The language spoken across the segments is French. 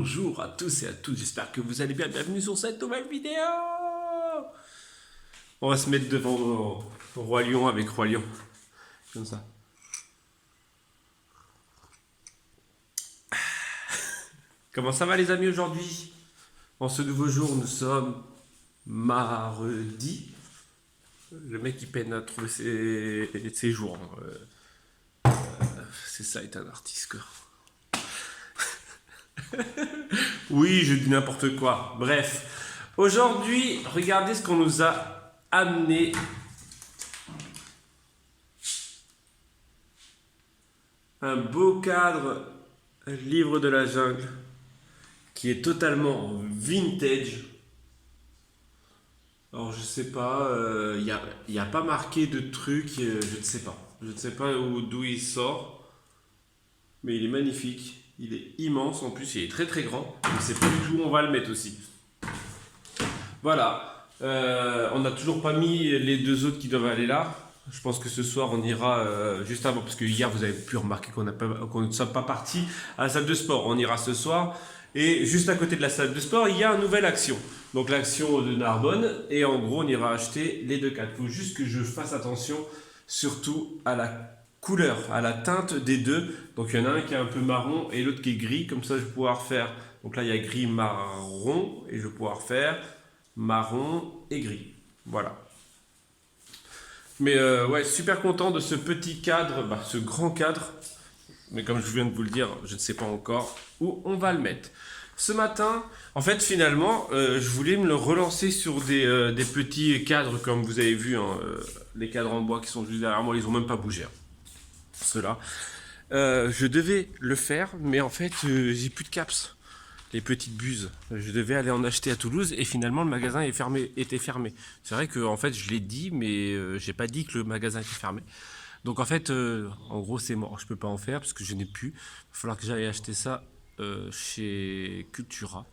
Bonjour à tous et à toutes, j'espère que vous allez bien. Bienvenue sur cette nouvelle vidéo. On va se mettre devant Roi Lion avec Roi Lion. Comme ça. Comment ça va les amis aujourd'hui? En ce nouveau jour, nous sommes mardi. Le mec il peine à trouver ses jours. C'est ça être un artiste quoi. Oui, je dis n'importe quoi. Bref, aujourd'hui, regardez ce qu'on nous a amené. Un beau cadre, livre de la jungle, qui est totalement vintage. Alors je sais pas, il y a pas marqué de truc, je ne sais pas. Je ne sais pas d'où il sort, mais il est magnifique. Il est immense, en plus il est très très grand. Je ne sais pas du tout où on va le mettre aussi. Voilà, on n'a toujours pas mis les deux autres qui doivent aller là. Je pense que ce soir on ira juste avant, parce que hier vous avez pu remarquer qu'on ne sommes pas partis à la salle de sport. On ira ce soir. Et juste à côté de la salle de sport, il y a une nouvelle action. Donc l'action de Narbonne. Et en gros, on ira acheter les deux cadres. Il faut juste que je fasse attention, surtout à la couleur, à la teinte des deux. Donc il y en a un qui est un peu marron et l'autre qui est gris. Comme ça, je vais pouvoir faire... Donc là, il y a gris, marron. Et je vais pouvoir faire marron et gris. Voilà. Mais ouais, super content de ce petit cadre, ce grand cadre. Mais comme je viens de vous le dire, je ne sais pas encore où on va le mettre. Ce matin, en fait, finalement, je voulais me le relancer sur des petits cadres, comme vous avez vu, hein, les cadres en bois qui sont juste derrière moi, ils n'ont même pas bougé. Hein, ceux-là. Je devais le faire, mais en fait, j'ai plus de caps. Les petites buses. Je devais aller en acheter à Toulouse et finalement, le magasin était fermé. C'est vrai que en fait, je l'ai dit, mais j'ai pas dit que le magasin était fermé. Donc en fait, en gros, c'est mort. Je peux pas en faire parce que je n'ai plus. Il va falloir que j'aille acheter ça chez Cultura.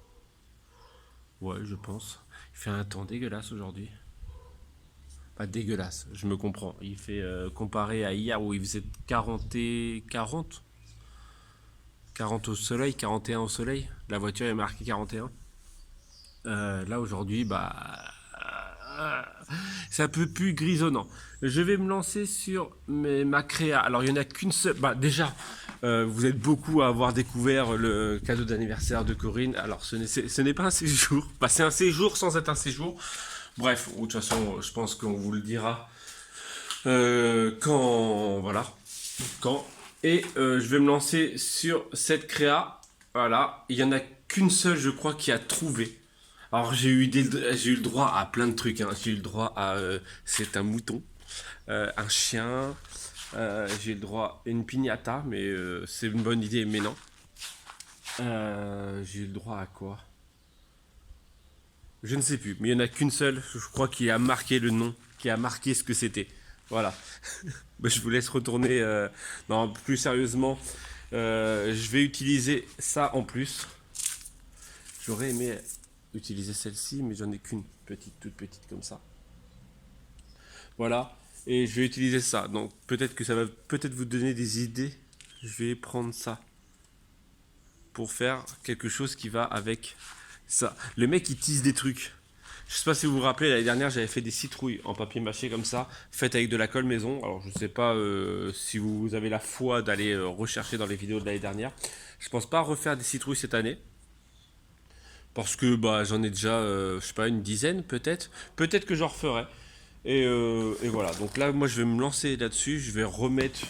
Ouais, je pense. Il fait un temps dégueulasse aujourd'hui. Pas dégueulasse, je me comprends. Il fait comparé à hier où il faisait 40 et 40. 40 au soleil, 41 au soleil. La voiture est marquée 41. Là aujourd'hui, c'est un peu plus grisonnant. Je vais me lancer sur ma créa. Alors, il n'y en a qu'une seule. Déjà, vous êtes beaucoup à avoir découvert le cadeau d'anniversaire de Corinne. Alors, ce n'est pas un séjour. C'est un séjour sans être un séjour. Bref, de toute façon, je pense qu'on vous le dira quand. Voilà. Quand. Et je vais me lancer sur cette créa. Voilà. Il n'y en a qu'une seule, je crois, qui a trouvé. Alors j'ai eu le droit à plein de trucs. Hein. J'ai eu le droit à c'est un mouton, un chien. J'ai eu le droit à une piñata, mais c'est une bonne idée, mais non. J'ai eu le droit à quoi? Je ne sais plus, mais il n'y en a qu'une seule. Je crois qui a marqué le nom, qui a marqué ce que c'était. Voilà. Je vous laisse retourner. Non, plus sérieusement, je vais utiliser ça en plus. J'aurais aimé utiliser celle-ci, mais j'en ai qu'une petite, toute petite comme ça. Voilà, et je vais utiliser ça. Donc peut-être que ça va peut-être vous donner des idées. Je vais prendre ça pour faire quelque chose qui va avec ça. Le mec il tease des trucs. Je sais pas si vous vous rappelez, l'année dernière j'avais fait des citrouilles en papier mâché comme ça, faites avec de la colle maison. Alors je sais pas si vous avez la foi d'aller rechercher dans les vidéos de l'année dernière. Je pense pas refaire des citrouilles cette année. Parce que j'en ai déjà, je sais pas, une dizaine peut-être. Peut-être que j'en referai. Et voilà. Donc là, moi, je vais me lancer là-dessus. Je vais remettre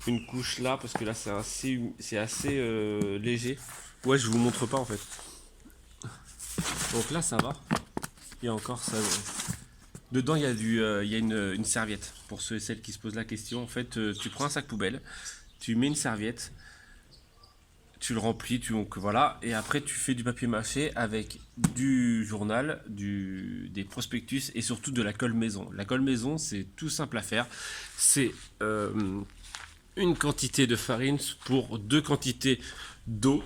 une couche là parce que là, c'est assez léger. Ouais, je vous montre pas en fait. Donc là, ça va. Il y a encore ça. Dedans, il y a une serviette. Pour ceux et celles qui se posent la question, en fait, tu prends un sac poubelle, tu mets une serviette. Tu le remplis, donc voilà, et après tu fais du papier mâché avec du journal, des prospectus et surtout de la colle maison. La colle maison, c'est tout simple à faire. C'est une quantité de farine pour deux quantités d'eau.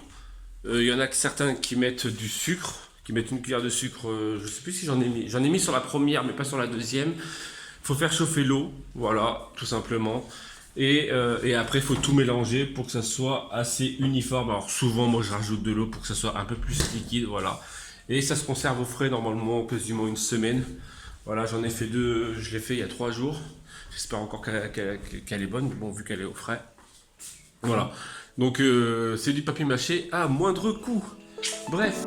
Il y en a certains qui mettent du sucre, qui mettent une cuillère de sucre. Je sais plus si j'en ai mis. J'en ai mis sur la première, mais pas sur la deuxième. Il faut faire chauffer l'eau, voilà, tout simplement. Et après, il faut tout mélanger pour que ça soit assez uniforme. Alors souvent, moi, je rajoute de l'eau pour que ça soit un peu plus liquide, voilà. Et ça se conserve au frais normalement quasiment une semaine. Voilà, j'en ai fait deux, je l'ai fait il y a 3 jours. J'espère encore qu'elle est bonne, mais bon, vu qu'elle est au frais. Voilà. Donc, c'est du papier mâché à moindre coût. Bref.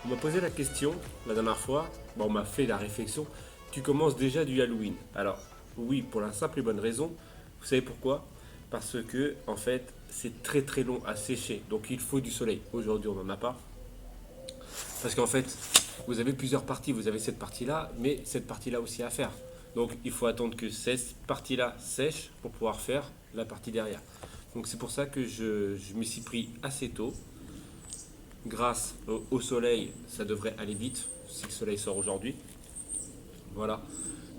On m'a posé la question la dernière fois, bon, on m'a fait la réflexion, tu commences déjà du Halloween. Alors, oui, pour la simple et bonne raison, vous savez pourquoi? Parce que, en fait, c'est très très long à sécher, donc il faut du soleil. Aujourd'hui, on n'en a pas. Parce qu'en fait, vous avez plusieurs parties, vous avez cette partie-là, mais cette partie-là aussi à faire. Donc, il faut attendre que cette partie-là sèche pour pouvoir faire la partie derrière. Donc, c'est pour ça que je me suis pris assez tôt. Grâce au soleil, ça devrait aller vite, si le soleil sort aujourd'hui. Voilà.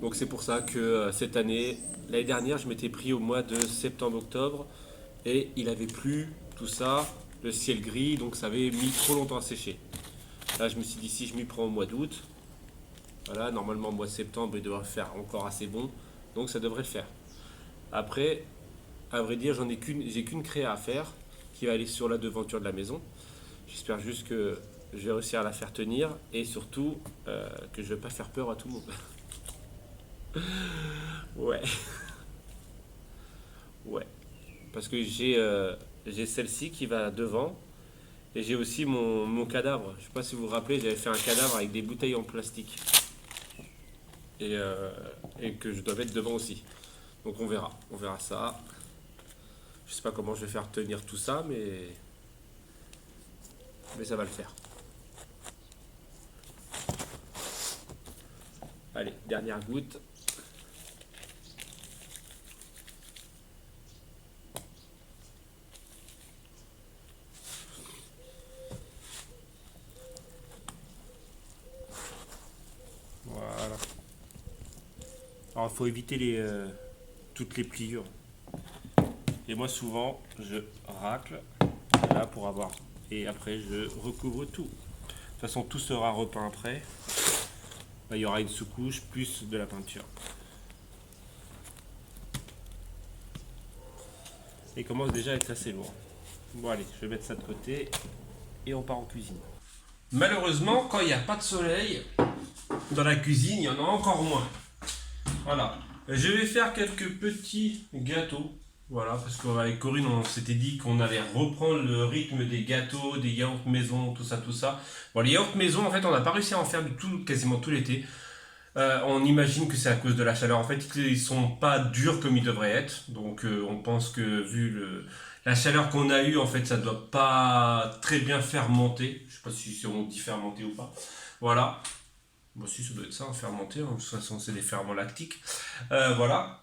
Donc c'est pour ça que cette année, l'année dernière, je m'étais pris au mois de septembre-octobre et il avait plu, tout ça, le ciel gris, donc ça avait mis trop longtemps à sécher. Là, je me suis dit, si je m'y prends au mois d'août, voilà, normalement au mois de septembre, il devrait faire encore assez bon, donc ça devrait le faire. Après, à vrai dire, j'ai qu'une créa à faire qui va aller sur la devanture de la maison. J'espère juste que je vais réussir à la faire tenir et surtout que je ne vais pas faire peur à tout le monde. Ouais. Ouais. Parce que j'ai celle-ci qui va devant et j'ai aussi mon cadavre. Je ne sais pas si vous vous rappelez, j'avais fait un cadavre avec des bouteilles en plastique. Et que je dois mettre devant aussi. Donc on verra ça. Je sais pas comment je vais faire tenir tout ça, mais ça va le faire. Allez, dernière goutte. Voilà. Alors il faut éviter toutes les pliures. Et moi souvent je racle là pour avoir. Et après je recouvre tout. De toute façon tout sera repeint après. Là, il y aura une sous-couche plus de la peinture. Et il commence déjà à être assez lourd. Bon allez, je vais mettre ça de côté et on part en cuisine. Malheureusement, quand il n'y a pas de soleil, dans la cuisine, il y en a encore moins. Voilà. Je vais faire quelques petits gâteaux. Voilà, parce qu'avec Corinne, on s'était dit qu'on allait reprendre le rythme des gâteaux, des yaourts maison, tout ça, tout ça. Bon, les yaourts maison, en fait, on n'a pas réussi à en faire du tout, quasiment tout l'été. On imagine que c'est à cause de la chaleur. En fait, ils sont pas durs comme ils devraient être. Donc, on pense que vu la chaleur qu'on a eue, en fait, ça doit pas très bien fermenter. Je sais pas si on dit fermenter ou pas. Voilà. Bon, si, ça doit être ça, fermenter. De toute façon, c'est des ferments lactiques. Voilà.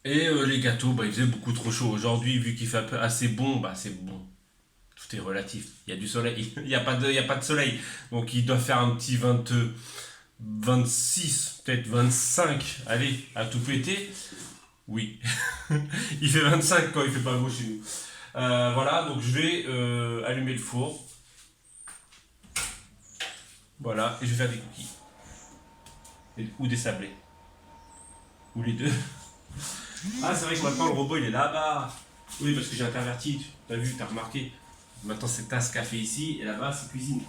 Et les gâteaux, bah, il faisait beaucoup trop chaud. Aujourd'hui, vu qu'il fait assez bon, bah, c'est bon. Tout est relatif. Il y a du soleil. Il n'y a pas de soleil. Donc, il doit faire un petit 26, peut-être 25, allez, à tout péter. Oui, il fait 25 quand il fait pas beau chez nous. Voilà, donc je vais allumer le four. Voilà, et je vais faire des cookies. Ou des sablés. Ou les deux. Ah, c'est vrai que maintenant le robot il est là-bas. Oui, parce que j'ai interverti, t'as vu, t'as remarqué. Maintenant c'est tasse café ici, et là-bas c'est cuisine.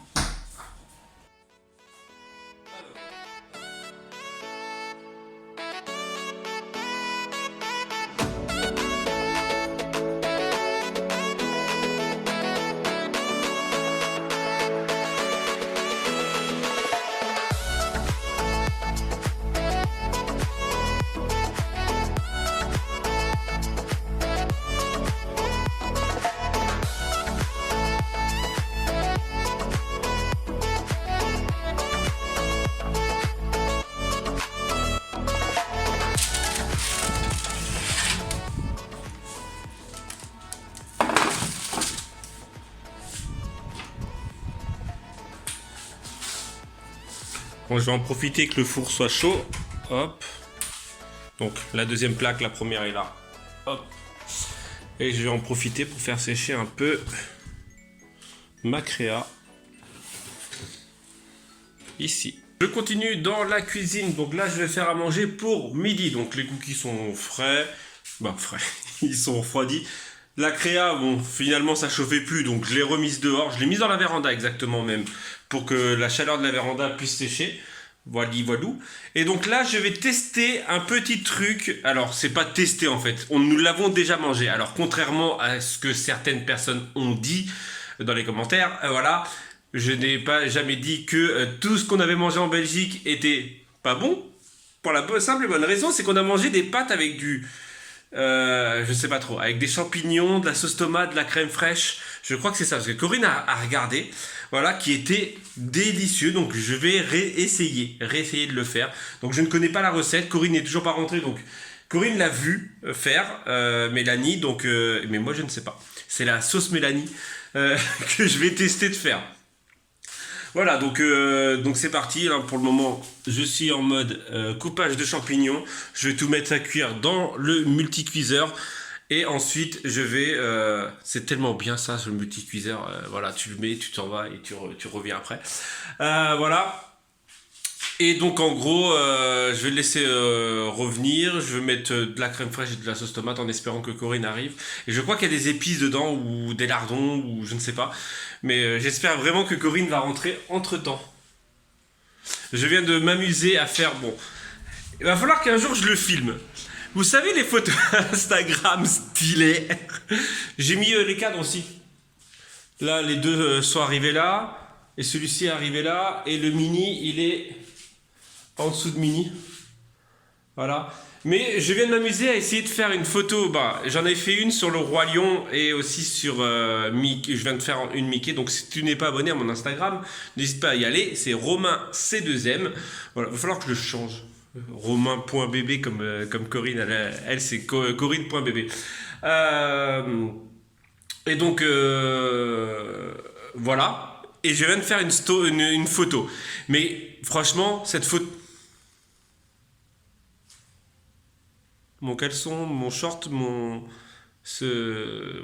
Bon, je vais en profiter que le four soit chaud. Hop. Donc la deuxième plaque, la première est là. Hop. Et je vais en profiter pour faire sécher un peu ma créa. Ici. Je continue dans la cuisine. Donc là, je vais faire à manger pour midi. Donc les cookies sont frais. Bah frais, ils sont refroidis. La créa, bon, finalement ça chauffait plus, donc je l'ai remise dehors. Je l'ai mise dans la véranda exactement même, pour que la chaleur de la véranda puisse sécher. Voilou. Et donc là, je vais tester un petit truc. Alors, c'est pas testé en fait. Nous l'avons déjà mangé. Alors, contrairement à ce que certaines personnes ont dit dans les commentaires, voilà, je n'ai pas jamais dit que tout ce qu'on avait mangé en Belgique était pas bon. Pour la simple et bonne raison, c'est qu'on a mangé des pâtes avec du... je sais pas trop, avec des champignons, de la sauce tomate, de la crème fraîche. Je crois que c'est ça, parce que Corinne a regardé, voilà, qui était délicieux. Donc je vais réessayer de le faire. Donc je ne connais pas la recette, Corinne n'est toujours pas rentrée, donc Corinne l'a vu faire, Mélanie, donc, mais moi je ne sais pas. C'est la sauce Mélanie que je vais tester de faire. Voilà, donc c'est parti. Là, pour le moment, je suis en mode coupage de champignons. Je vais tout mettre à cuire dans le multicuiseur. Et ensuite, je vais... c'est tellement bien ça, ce multicuiseur. Voilà, tu le mets, tu t'en vas et tu reviens après. Voilà. Et donc, en gros, je vais le laisser revenir. Je vais mettre de la crème fraîche et de la sauce tomate en espérant que Corinne arrive. Et je crois qu'il y a des épices dedans ou des lardons ou je ne sais pas. Mais j'espère vraiment que Corinne va rentrer entre-temps. Je viens de m'amuser à faire... Bon, il va falloir qu'un jour je le filme. Vous savez les photos Instagram stylées. J'ai mis les cadres aussi. Là, les deux sont arrivés là. Et celui-ci est arrivé là. Et le mini, il est en dessous de mini. Voilà. Mais je viens de m'amuser à essayer de faire une photo. Bah, j'en ai fait une sur le Roi Lion et aussi sur Mickey. Je viens de faire une Mickey. Donc si tu n'es pas abonné à mon Instagram, n'hésite pas à y aller. C'est Romain C2M. Voilà, il va falloir que je le change. Romain.bb comme Corinne. Elle c'est Corinne.bb. Et donc voilà. Et je viens de faire une photo. Mais franchement, cette photo... Mon caleçon, mon short,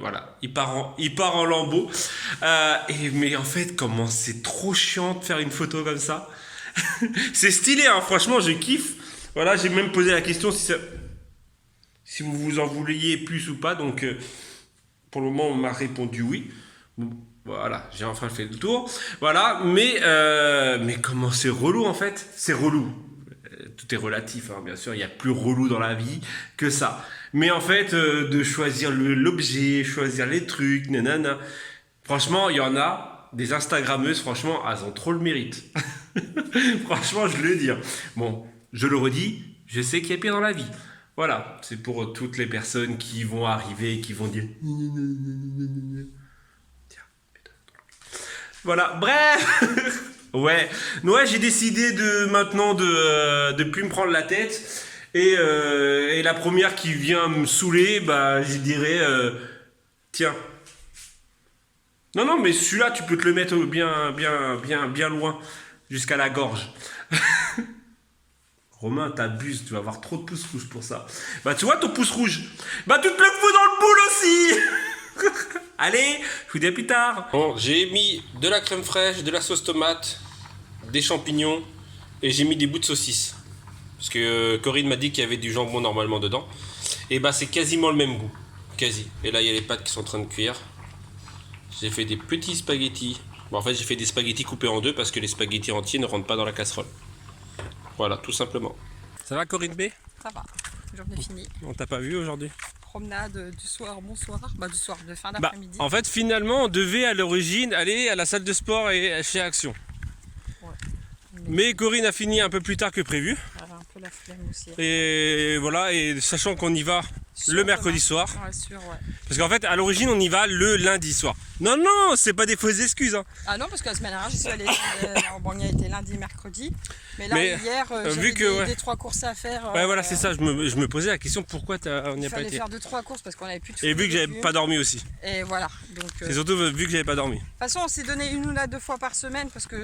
voilà, il part en lambeaux. Mais en fait, comment c'est trop chiant de faire une photo comme ça. C'est stylé, hein, franchement, je kiffe. Voilà, j'ai même posé la question si vous vous en vouliez plus ou pas. Donc, pour le moment, on m'a répondu oui. Voilà, j'ai enfin fait le tour. Voilà, mais comment c'est relou en fait. C'est relou. Tout est relatif, hein, bien sûr, il y a plus relou dans la vie que ça. Mais en fait, de choisir l'objet, choisir les trucs, nanana. Franchement, il y en a, des Instagrammeuses, franchement, elles ont trop le mérite. Franchement, je le dis. Bon, je le redis, je sais qu'il y a pire dans la vie. Voilà, c'est pour toutes les personnes qui vont arriver et qui vont dire... Voilà, bref. Ouais, j'ai décidé maintenant de plus me prendre la tête et la première qui vient me saouler, bah je dirais tiens. Non, mais celui-là tu peux te le mettre bien loin jusqu'à la gorge. Romain, t'abuses, tu vas avoir trop de pouces rouges pour ça. Bah tu vois ton pouce rouge, bah tu te le fous dans le boule aussi. Allez, je vous dis à plus tard. Bon, j'ai mis de la crème fraîche, de la sauce tomate, des champignons et j'ai mis des bouts de saucisse. Parce que Corinne m'a dit qu'il y avait du jambon normalement dedans. Et bah c'est quasiment le même goût. Quasi. Et là il y a les pâtes qui sont en train de cuire. J'ai fait des petits spaghettis. Bon, en fait j'ai fait des spaghettis coupés en deux parce que les spaghettis entiers ne rentrent pas dans la casserole. Voilà, tout simplement. Ça va Corinne B? Ça va, journée finie. On t'a pas vu aujourd'hui? Promenade du soir, bonsoir, du soir, de fin d'après-midi. En fait, finalement, on devait à l'origine aller à la salle de sport et chez Action. Ouais. Mais Corinne a fini un peu plus tard que prévu. Elle a un peu la flemme aussi. Et voilà, et sachant qu'on y va le mercredi soir. Ouais, sûr, ouais. Parce qu'en fait, à l'origine, on y va le lundi soir. Non, non, c'est pas des fausses excuses. Hein. Ah non, parce que la semaine dernière, j'y suis allée. Bon, il y a été lundi, mercredi. Mais là, Mais, hier, vu j'avais que, des 3 courses à faire. Ouais, voilà, c'est ça. Je me posais la question pourquoi on n'y a Il pas fallait été. faire 2-3 courses parce qu'on avait plus de Et vu que j'avais légumes. pas dormi aussi. Et voilà. Donc, C'est surtout vu que j'avais pas dormi. de toute façon, on s'est donné 1 ou 2 fois par semaine parce que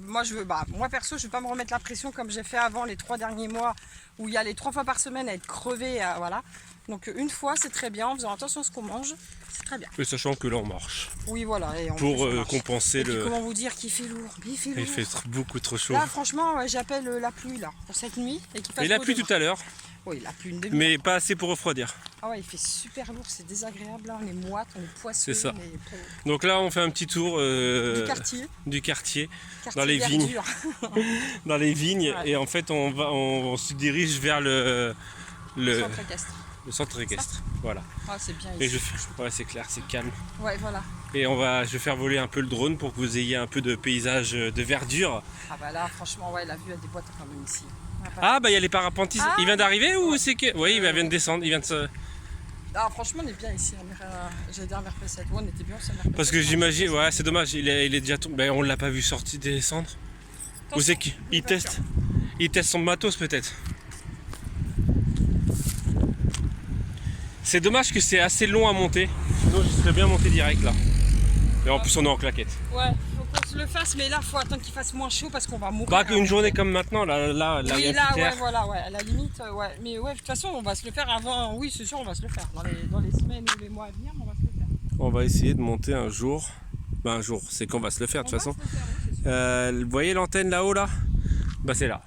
moi perso, je vais pas me remettre la pression comme j'ai fait avant les 3 derniers mois où il y a les 3 fois par semaine à être crevé, voilà. Donc 1 fois, c'est très bien, en faisant attention à ce qu'on mange, c'est très bien. Mais sachant que là, on marche. Oui, voilà. Et en Pour plus, on marche. compenser Et puis, le. comment vous dire qu'il fait lourd, il fait lourd. Il fait beaucoup trop chaud. Là, franchement, ouais, j'appelle la pluie là pour cette nuit et qu'il fasse Et la beau pluie demain. tout à l'heure, Oui, la pluie une demi. mais pas assez pour refroidir. Ah ouais, il fait super lourd, c'est désagréable là, on est moite, on est poisseux. C'est ça. Mais Donc là, on fait un petit tour du quartier dans les vignes. verdure. Dans les vignes, Ouais. et en fait, on se dirige vers le Centre équestre. centre équestre. Voilà. Ah, c'est bien Et ici. ouais, c'est clair, c'est calme. Ouais, voilà. Et je vais faire voler un peu le drone pour que vous ayez un peu de paysage de verdure. Ah bah là, franchement, ouais, la vue a des boîtes quand même ici. Ah bah il y a les parapentistes. Ah, Il vient d'arriver ou ouais. c'est que. Oui, il vient de descendre. Il vient de se. Ah, franchement, on est bien ici. J'allais dire RP7. Ouais, on était bien sur RP7. Parce que j'imagine, ouais, c'est dommage, il est déjà tombé. Ben, on l'a pas vu sortir descendre. Vous savez qu'il teste. Il teste son matos peut-être. C'est dommage que c'est assez long à monter. Sinon je serais bien monté direct là. Et en plus on est en claquette. Ouais, faut qu'on se le fasse, mais là, faut attendre qu'il fasse moins chaud parce qu'on va mourir. Pas qu'une journée comme maintenant, là, il y a Oui, un là, petit ouais, air. voilà, ouais, à la limite, ouais. Mais ouais, de toute façon, on va se le faire avant. Oui, c'est sûr, on va se le faire. Dans les semaines ou les mois à venir, on va se le faire. On va essayer de monter un jour. Ben un jour, c'est qu'on va se le faire de toute On va façon. se le faire, oui, c'est sûr. Vous voyez l'antenne là-haut là? Bah c'est là.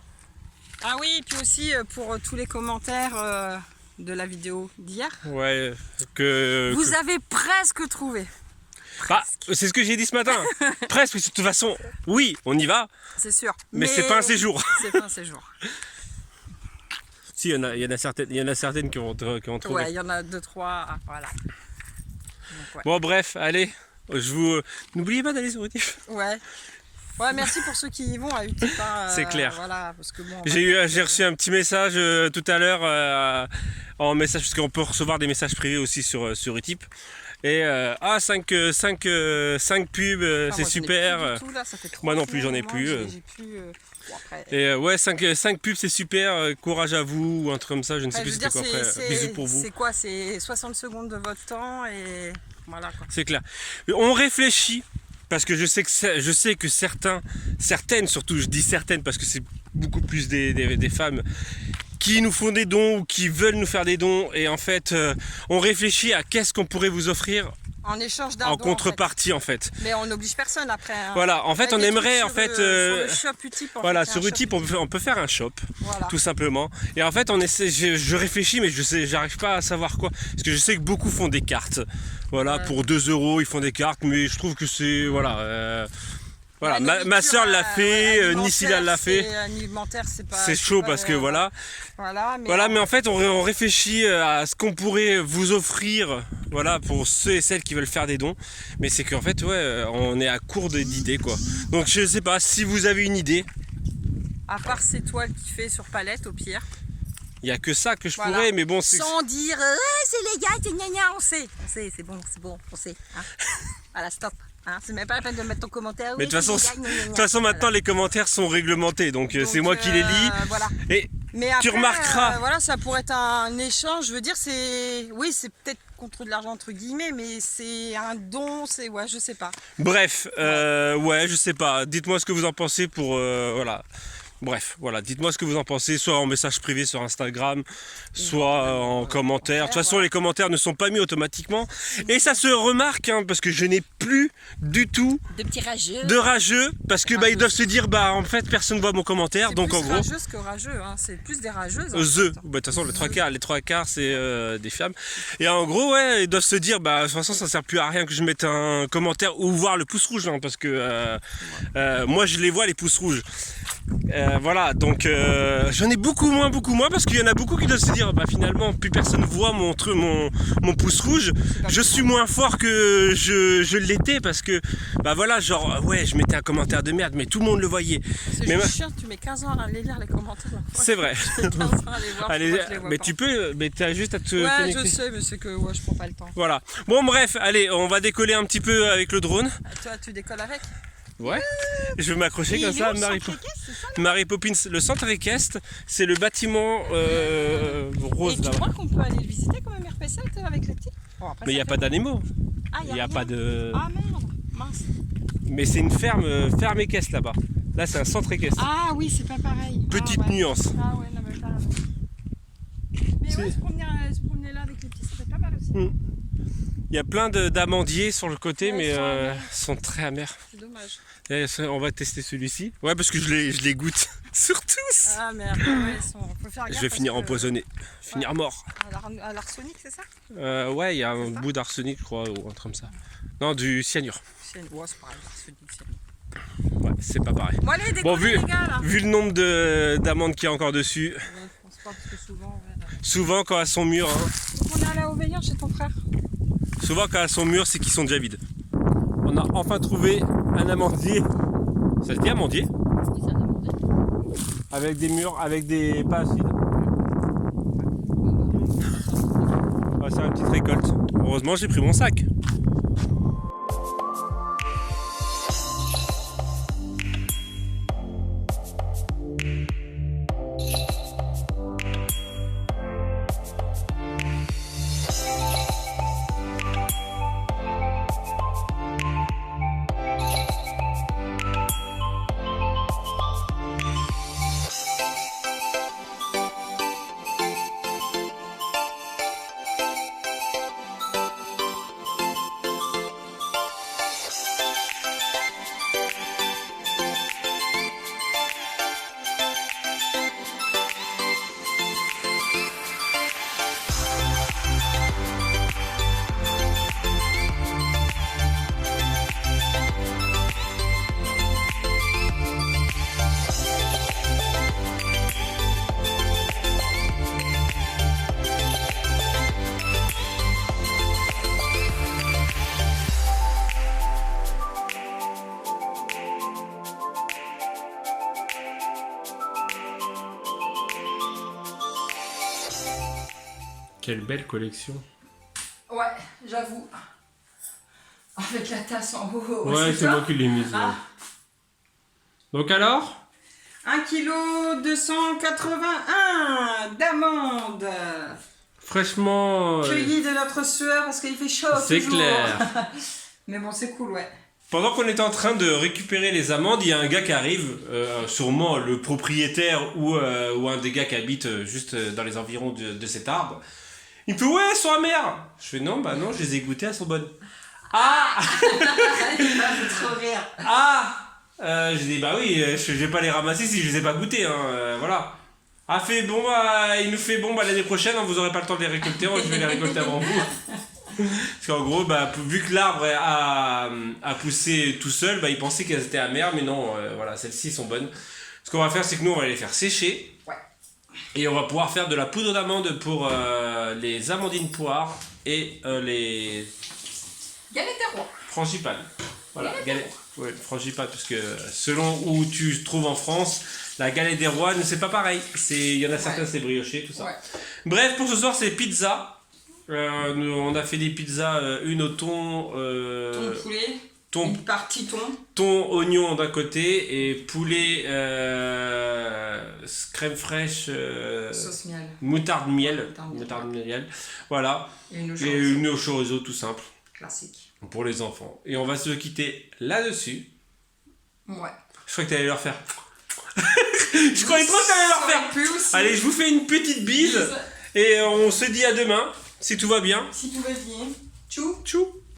Ah oui, et puis aussi pour tous les commentaires de la vidéo d'hier. Ouais, Vous avez presque trouvé. Bah, c'est ce que j'ai dit ce matin. Presque, de toute façon, oui, on y va, C'est sûr. mais c'est pas un séjour. C'est pas un séjour. Si, il y en a certaines qui ont trouvé. Ouais, il y en a 2-3. Voilà. Donc, ouais. Bon, bref, allez, n'oubliez pas d'aller sur YouTube. Ouais. Ouais, merci pour ceux qui y vont à Utip. C'est clair. Voilà, parce que bon. J'ai reçu un petit message tout à l'heure en message, parce qu'on peut recevoir des messages privés aussi sur Utip. Et 5 pubs, c'est super. Tout, là, ça fait 3 Moi non plus, semaines, j'en ai moi, plus. J'ai plus. Bon, après, Et ouais, 5 pubs, c'est super. Courage à vous, ou un truc comme ça, je ne sais plus je veux c'était dire, quoi après. Bisous pour vous. C'est quoi? C'est 60 secondes de votre temps et voilà quoi. C'est clair. On réfléchit, parce que je sais que certaines surtout, je dis certaines parce que c'est beaucoup plus des femmes qui nous font des dons ou qui veulent nous faire des dons, et en fait on réfléchit à qu'est-ce qu'on pourrait vous offrir En échange d'un en don, contrepartie en fait. Mais on n'oblige personne après. Hein. Voilà, en fait on aimerait en fait sur le shop Utip. voilà, sur Utip on peut faire un shop, voilà. tout simplement. Et en fait on essaie, je réfléchis, mais j'arrive pas à savoir quoi, parce que je sais que beaucoup font des cartes. Voilà, Ouais. pour 2 € ils font des cartes, mais je trouve que c'est voilà. Voilà, La ma soeur l'a fait, alimentaire, Nissila l'a fait. Alimentaire, c'est pas. C'est chaud parce que voilà. Voilà, Mais en fait on réfléchit à ce qu'on pourrait vous offrir, voilà, pour ceux et celles qui veulent faire des dons. Mais c'est qu'en fait ouais, on est à court d'idées quoi. Donc je sais pas si vous avez une idée. à part ces toiles qu'il fait sur palette au pire. Il y a que ça que je Voilà. pourrais, mais bon c'est. Sans dire c'est légal, c'est gna gna, on sait, c'est bon, on sait. Hein. Voilà, stop. Hein, c'est même pas la peine de mettre ton commentaire. Mais oui, de toute façon, c'est légal, gna, gna, gna. de toute façon maintenant les commentaires sont réglementés, donc c'est moi qui les lis. Voilà. Et Mais après, tu remarqueras. voilà, ça pourrait être un échange. Je veux dire, oui, c'est peut-être contre de l'argent entre guillemets, mais c'est un don, ouais, je sais pas. Bref, ouais, je sais pas. Dites-moi ce que vous en pensez pour voilà. Bref, voilà, dites-moi ce que vous en pensez, soit en message privé sur Instagram, soit en commentaire. De toute façon, les commentaires ne sont pas mis automatiquement. Et ça se remarque, hein, parce que je n'ai plus du tout Des petits rageux. de rageux, parce que ils doivent se dire, en fait, personne voit mon commentaire, donc en gros. C'est plus rageuse que rageux, hein. C'est plus des rageuses. De toute façon, les trois quarts, c'est des femmes. Et en gros, ouais, ils doivent se dire, de toute façon, ça sert plus à rien que je mette un commentaire ou voir le pouce rouge, hein, parce que moi, je les vois, les pouces rouges. Voilà, donc j'en ai beaucoup moins parce qu'il y en a beaucoup qui doivent se dire bah finalement plus personne voit mon pouce rouge, je suis moins fort que je l'étais parce que bah voilà genre ouais je mettais un commentaire de merde mais tout le monde le voyait. C'est Mais juste chiant, tu mets 15 ans à aller lire les commentaires. c'est vrai. Je mets 15 ans à les voir, Allez, moi, je les vois mais pas. tu peux, mais t'as juste à te Ouais, connecter. je sais, mais c'est que ouais, je prends pas le temps. Voilà. Bon bref, allez, on va décoller un petit peu avec le drone. Toi, tu décolles avec? Ouais. Je vais m'accrocher Et comme il est ça où, à le Mary, centre équestre, c'est ça, Mary Poppins. Le centre équestre, c'est le bâtiment rose Et tu là-bas. crois qu'on peut aller le visiter comme un RP7 avec les petits? Bon, après, Mais il n'y ça a fait- pas d'animaux. Ah, Il n'y a pas de. Ah merde, mince. Mais c'est une ferme équestre là-bas. Là, c'est un centre équestre. Ah oui, c'est pas pareil. Petite ah, ouais. nuance. Ah ouais, non mais t'as raison. Mais C'est- ouais, se promener là avec les petits, ça fait pas mal aussi. Il y a plein d'amandiers sur le côté, Ouais, mais ils sont amers. sont très amers. C'est dommage. Et on va tester celui-ci. Ouais, parce que je les goûte sur tous. Ah merde, ouais, faut faire gaffe. Je vais finir parce que- empoisonné. Finir mort. À l'arsenic, c'est ça? Ouais, il y a un C'est ça bout d'arsenic, je crois, ou un truc comme ça. Non, du cyanure. C'est c'est pareil, l'arsenic, c'est. Ouais, c'est pas pareil. Bon, allez, Bon, décollez, les gars, là. vu le nombre d'amandes qu'il y a encore dessus, Ouais, je pense pas, parce que souvent, ouais, là. souvent quand elles sont mûres, hein, Donc, on est allé au Veillant chez ton frère. c'est qu'ils sont déjà vides. On a enfin trouvé un amandier. Ça se dit amandier? Il vient d'amender. Avec des mûres, avec des pas acides. On va faire une petite récolte. Heureusement, j'ai pris mon sac. Quelle belle collection. Ouais, j'avoue. Avec la tasse en haut. Ouais, c'est moi qui l'ai mise. Ah. Donc alors 1 kg 281 d'amandes. Fraîchement. Cueillies de notre sueur parce qu'il fait chaud. C'est toujours. clair. Mais bon, c'est cool, ouais. Pendant qu'on était en train de récupérer les amandes, il y a un gars qui arrive, sûrement le propriétaire ou un des gars qui habite juste dans les environs de cet arbre. Il me fait ouais, elles sont amères. Je fais non, bah non, je les ai goûtées, elles sont bonnes. Ah Il m'a fait trop rire. Ah Je dis bah oui, je vais pas les ramasser si je les ai pas goûtées, hein, voilà. Ah fait bon bah, il nous fait bon bah l'année prochaine, hein, vous aurez pas le temps de les récolter, je vais les récolter avant vous. Parce qu'en gros, bah, vu que l'arbre a poussé tout seul, bah, il pensait qu'elles étaient amères, mais non, voilà, celles-ci sont bonnes. Ce qu'on va faire, c'est que nous, on va les faire sécher. Ouais. Et on va pouvoir faire de la poudre d'amande pour les amandines poires et les Galette des rois. frangipane. Voilà, galette. Ouais, frangipane, parce que selon où tu te trouves en France, la galette des rois, c'est pas pareil. Il y en a certains, c'est brioché, tout ça. Ouais. Bref, pour ce soir, c'est pizza. On a fait des pizzas, une au thon, Ton poulet. thon, Une partie thon. thon, oignon d'un côté et poulet, crème fraîche, Sauce miel. moutarde miel, Moutarde miel, voilà, Et une et chorizo. une au chorizo tout simple Classique. pour les enfants. Et on va se quitter là-dessus. Ouais. Je crois que t'allais leur faire. Je croyais trop que t'allais leur faire. Plus aussi. Allez, je vous fais une petite bise et on se dit à demain si tout va bien. Si tout va bien. Tchou. Tchou.